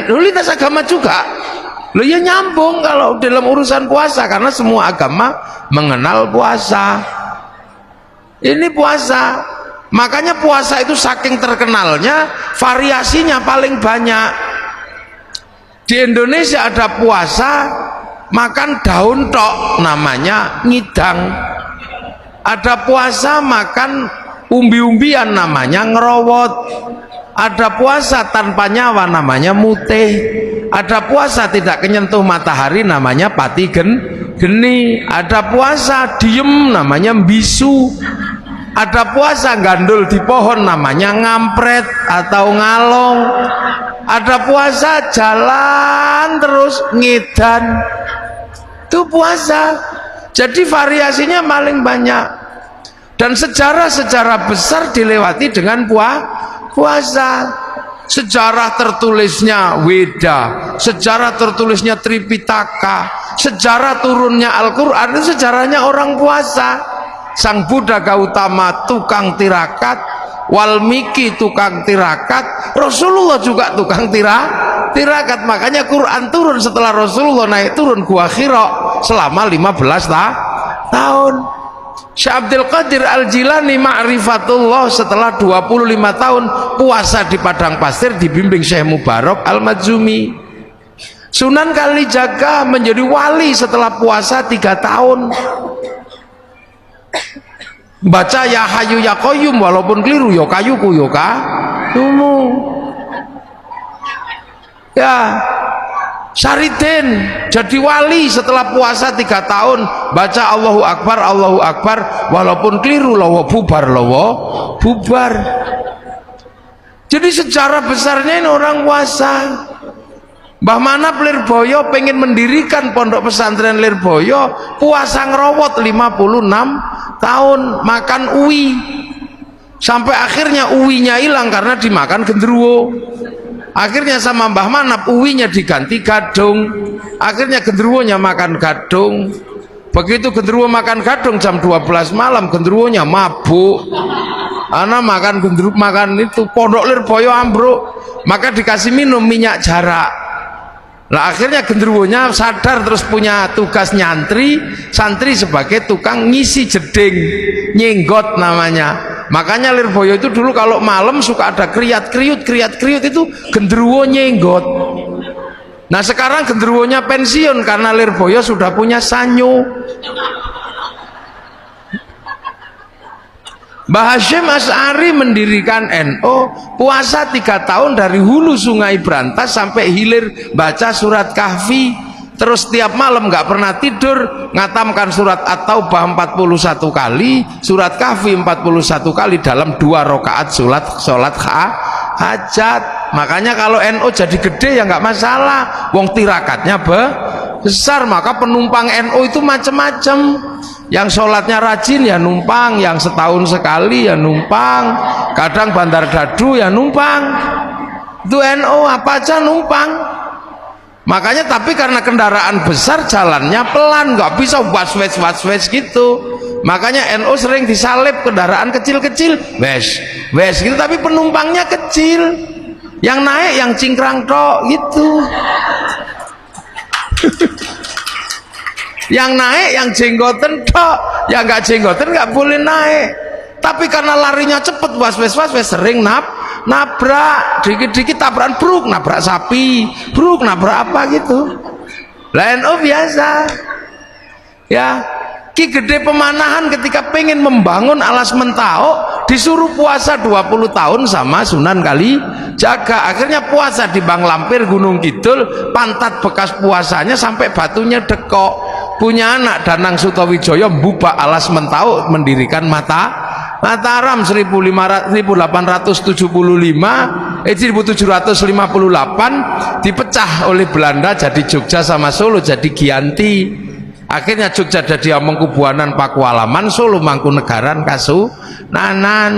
lintas agama juga. Loh ya nyambung kalau dalam urusan puasa, karena semua agama mengenal puasa. Ini puasa, makanya puasa itu saking terkenalnya variasinya paling banyak. Di Indonesia ada puasa makan daun tok namanya ngidang, ada puasa makan umbi-umbian namanya ngerowot, ada puasa tanpa nyawa namanya mutih, ada puasa tidak kenyentuh matahari namanya pati geni, ada puasa diem namanya bisu, ada puasa gandul di pohon namanya ngampret atau ngalong, ada puasa jalan terus ngedan, itu puasa. Jadi variasinya paling banyak, dan sejarah-sejarah besar dilewati dengan puasa. Sejarah tertulisnya Weda, sejarah tertulisnya Tripitaka, sejarah turunnya Al-Quran itu sejarahnya orang puasa. Sang Buddha Gautama tukang tirakat, Walmiki tukang tirakat, Rasulullah juga tukang tirakat. Makanya Quran turun setelah Rasulullah naik turun Gua Hira selama 15 tahun. Syekh Abdul Qadir Al-Jilani Ma'rifatullah setelah 25 tahun puasa di padang pasir dibimbing Syekh Mubarak Al-Madzumi. Sunan Kalijaga menjadi wali setelah puasa 3 tahun. Baca ya Hayyu ya Qayyum walaupun keliru, ya kayuku ya kayumu. Ya Syariddin jadi wali setelah puasa 3 tahun, baca Allahu Akbar walaupun keliru, lawa bubar. Jadi sejarah besarnya ini orang puasa. Mbah Manap Lirboyo pengen mendirikan pondok pesantren Lirboyo, puasa ngerowot 56 tahun, makan uwi sampai akhirnya uwinya hilang karena dimakan genderuwo. Akhirnya sama Mbah Manap uwinya diganti gadung, akhirnya genderuwonya makan gadung. Begitu genderuwo makan gadung jam 12 malam genderuwonya mabuk, anak makan genderuwo, makan itu pondok Lirboyo ambruk, maka dikasih minum minyak jarak. Lah akhirnya genderuwonya sadar, terus punya tugas nyantri santri sebagai tukang ngisi jeding, nyenggot namanya. Makanya Lirboyo itu dulu kalau malam suka ada kriat-kriut itu genderuwo nyenggot. Nah sekarang genderuwonya pensiun karena Lirboyo sudah punya sanyo. Mbah Hasyim Asy'ari mendirikan NU, puasa 3 tahun dari hulu sungai Brantas sampai hilir baca surat Kahfi, terus tiap malam nggak pernah tidur ngatamkan surat At-Taubah 41 kali, surat Kahfi 41 kali dalam 2 rakaat sholat hajat. Makanya kalau NU jadi gede ya nggak masalah, wong tirakatnya besar. Maka penumpang NU itu macam-macam, yang sholatnya rajin ya numpang, yang setahun sekali ya numpang, kadang Bandar Dadu ya numpang. Itu NU apa aja numpang. Makanya tapi karena kendaraan besar jalannya pelan, nggak bisa was-wes gitu. Makanya NU sering disalib kendaraan kecil-kecil, wes gitu, tapi penumpangnya kecil, yang naik yang cingkrang tok gitu. Yang naik yang jenggoten tok, yang nggak jenggoten nggak boleh naik. Tapi karena larinya cepet, was-wes sering nabrak, dikit-dikit tabrakan, bruk nabrak sapi, bruk nabrak apa gitu. Lain biasa ya. Ki Gede Pemanahan ketika pengen membangun alas Mentao disuruh puasa 20 tahun sama Sunan Kalijaga. Akhirnya puasa di Bang Lampir Gunung Kidul, pantat bekas puasanya sampai batunya dekok. Punya anak Danang Sutawijaya mbubak alas Mentao, mendirikan Mataram 1758 dipecah oleh Belanda jadi Jogja sama Solo jadi Giyanti. Akhirnya Jogja jadi Amengkubuanan Pakualaman, Solo Mangkunegaran Kasunanan.